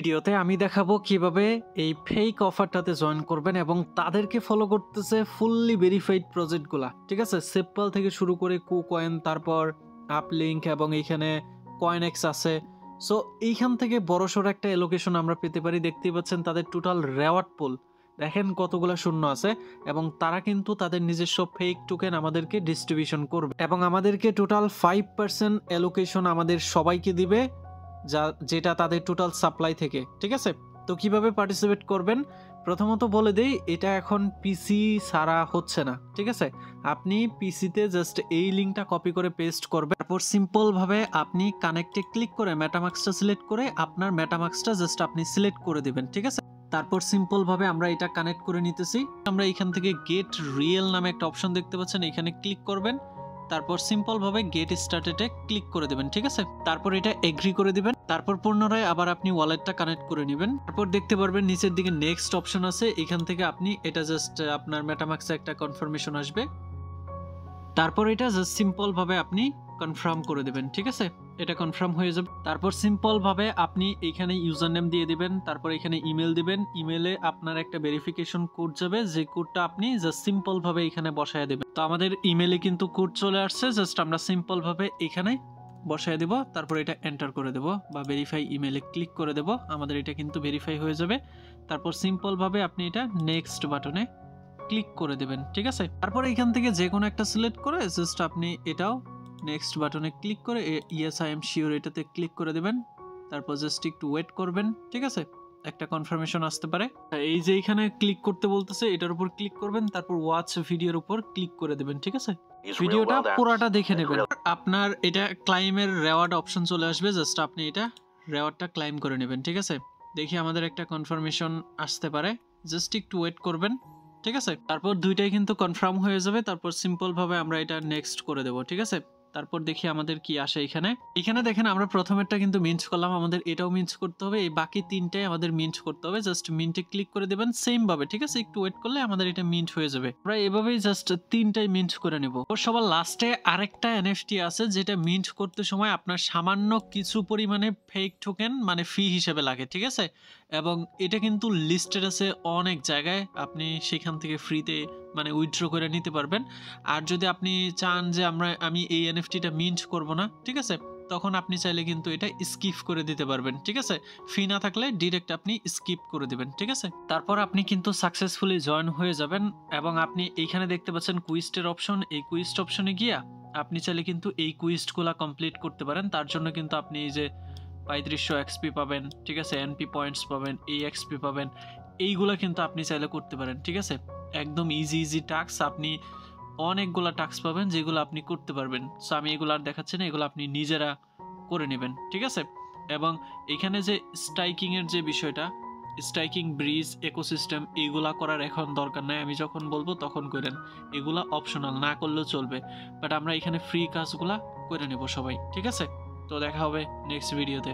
ভিডিওতে আমি দেখাবো কিভাবে এই ফেক অফারটাতে জয়েন করবেন এবং তাদেরকে ফলো করতেছে ফুললি ভেরিফাইড প্রজেক্টগুলা। ঠিক আছে, সিম্পল থেকে শুরু করে কুকয়েন, তারপর আপলিঙ্ক এবং এইখানে কয়েনএক্স আছে। সো এইখান থেকে বড়সড় একটা এলোকেশন আমরা পেতে পারি। দেখতেই পাচ্ছেন তাদের টোটাল রেওয়ার্ড পুল দেখেন কতগুলো শূন্য আছে, এবং তারা কিন্তু তাদের নিজস্ব ফেক টোকেন আমাদেরকে ডিস্ট্রিবিউশন করবে এবং আমাদেরকে টোটাল 5% এলোকেশন আমাদের সবাইকে দিবে, যেটা তাদের টোটাল সাপ্লাই থেকে। ঠিক আছে, তো কিভাবে পার্টিসিপেট করবেন প্রথমত বলে দেই, এটা এখন পিসি ছাড়া হচ্ছে না। ঠিক আছে, আপনি পিসিতে জাস্ট এই লিঙ্কটা কপি করে পেস্ট করবেন, তারপর সিম্পল ভাবে আপনি কানেক্টে ক্লিক করে মেটামাস্কটা সিলেক্ট করে আপনার মেটামাস্কটা জাস্ট আপনি সিলেক্ট করে দিবেন। ঠিক আছে, তারপর সিম্পল ভাবে আমরা এটা কানেক্ট করে নিতেছি। আমরা এখান থেকে গেট রিয়েল নামে একটা অপশন দেখতে পাচ্ছেন, এখানে ক্লিক করবেন, তারপর সিম্পল ভাবে গেট স্টার্টেডে ক্লিক করে দেবেন। ঠিক আছে, তারপর এটা এগ্রি করে দিবেন, তারপর পুনরায় আবার আপনি ওয়ালেটটা কানেক্ট করে নেবেন। তারপর দেখতে পারবেন নিচের দিকে নেক্সট অপশন আছে, এখান থেকে আপনি এটা জাস্ট আপনার মেটামাস্কে একটা কনফার্মেশন আসবে, তারপর এটা জাস্ট সিম্পল ভাবে আপনি কনফার্ম করে দেবেন। ঠিক আছে, এটা কনফার্ম হয়ে যাবে। তারপর সিম্পল ভাবে আপনি এখানে ইউজার নেম দিয়ে দিবেন, তারপর এখানে ইমেল দিবেন। ইমেলে আপনার একটা ভেরিফিকেশন কোড যাবে, যে কোডটা আপনি জাস্ট সিম্পল ভাবে এখানে বসায় দেবেন। তো আমাদের ইমেলে কিন্তু কোড চলে আসছে, জাস্ট আমরা সিম্পল ভাবে এখানে বসায় দেব, তারপর এটা এন্টার করে দেব বা ভেরিফাই ইমেলে ক্লিক করে দেব। আমাদের এটা কিন্তু ভেরিফাই হয়ে যাবে। তারপর সিম্পল ভাবে আপনি এটা নেক্সট বাটনে ক্লিক করে দেবেন। ঠিক আছে, তারপর এখান থেকে যে কোনো একটা সিলেক্ট করে জাস্ট আপনি এটাও নেক্সট বাটনে ক্লিক করে ইয়েস আই এম শিওর এটাতে ক্লিক করে দেবেন। তারপর জাস্ট একটু ওয়েট করবেন। ঠিক আছে, একটা কনফার্মেশন আসতে পারে। এই যে এখানে ক্লিক করতে বলতেছে, এটার উপর ক্লিক করবেন, তারপর ওয়াচ ভিডিওর উপর ক্লিক করে দেবেন। ঠিক আছে, ভিডিওটা পুরাটা দেখে নেবেন। আপনার এটা ক্লাইমের রেওয়ার্ড অপশন চলে আসবে, জাস্ট আপনি এটা রেওয়ার্ডটা ক্লাইম করে নেবেন। ঠিক আছে, দেখি আমাদের একটা কনফার্মেশন আসতে পারে, জাস্ট একটু ওয়েট করবেন। ঠিক আছে, তারপর দুইটাই কিন্তু কনফার্ম হয়ে যাবে। তারপর সিম্পল ভাবে আমরা এটা নেক্সট করে দেব। ঠিক আছে, তারপর দেখি আমাদের কি আসে। এখানে দেখেন আমরা প্রথমেরটা কিন্তু মিন্ট করলাম, আমাদের এটাও মিন্ট করতে হবে, এই বাকি তিনটাই আমাদের মিন্ট করতে হবে। জাস্ট মিন্টে ক্লিক করে দেবেন সেম ভাবে। ঠিক আছে, একটু ওয়েট করলে আমাদের এটা মিন্ট হয়ে যাবে। আমরা এভাবেই জাস্ট তিনটাই মিন্ট করে নেব। সবার লাস্টে আরেকটা এনএফটি আছে, যেটা মিন্ট করতে সময় আপনার সামান্য কিছু পরিমাণে ফেক টোকেন মানে ফি হিসেবে লাগে। ঠিক আছে, এবং এটা কিন্তু লিস্টেড আছে অনেক জায়গায়, আপনি সেখান থেকে ফ্রিতে মানে উইথড্র করে নিতে পারবেন। আর যদি আপনি চান যে আমি এই এনএফটিটা মিন্ট করব না, ঠিক আছে, তখন আপনি চাইলে কিন্তু এটা স্কিপ করে দিতে পারবেন। ঠিক আছে, ফি না থাকলে ডিরেক্ট আপনি স্কিপ করে দিবেন। ঠিক আছে, তারপর আপনি কিন্তু সাকসেসফুলি জয়েন হয়ে যাবেন। এবং আপনি এইখানে দেখতে পাচ্ছেন কুইস্টের অপশন, এই কুইস্ট অপশনে গিয়া আপনি চাইলে কিন্তু এই কুইস্টগুলা কমপ্লিট করতে পারেন। তার জন্য কিন্তু আপনি এই যে 3500 এক্সপি পাবেন, ঠিক আছে, এনপি পয়েন্টস পাবেন, এই এক্সপি পাবেন, এইগুলা কিন্তু আপনি চাইলে করতে পারেন। ঠিক আছে, একদম ইজি টাস্ক, আপনি অনেকগুলা টাস্ক পাবেন যেগুলো আপনি করতে পারবেন। সো আমি এগুলো আর দেখাচ্ছি না, এগুলো আপনি নিজেরা করে নেবেন। ঠিক আছে, এবং এখানে যে স্ট্রাইকিং এর যে বিষয়টা, স্ট্রাইকিং ব্রিজ ইকোসিস্টেম, এইগুলা করার এখন দরকার নাই, আমি যখন বলবো তখন করেন, এগুলা অপশনাল, না করলেও চলবে। বাট আমরা এখানে ফ্রি কাজগুলা করে নেব সবাই। ঠিক আছে, তো দেখা হবে নেক্সট ভিডিওতে।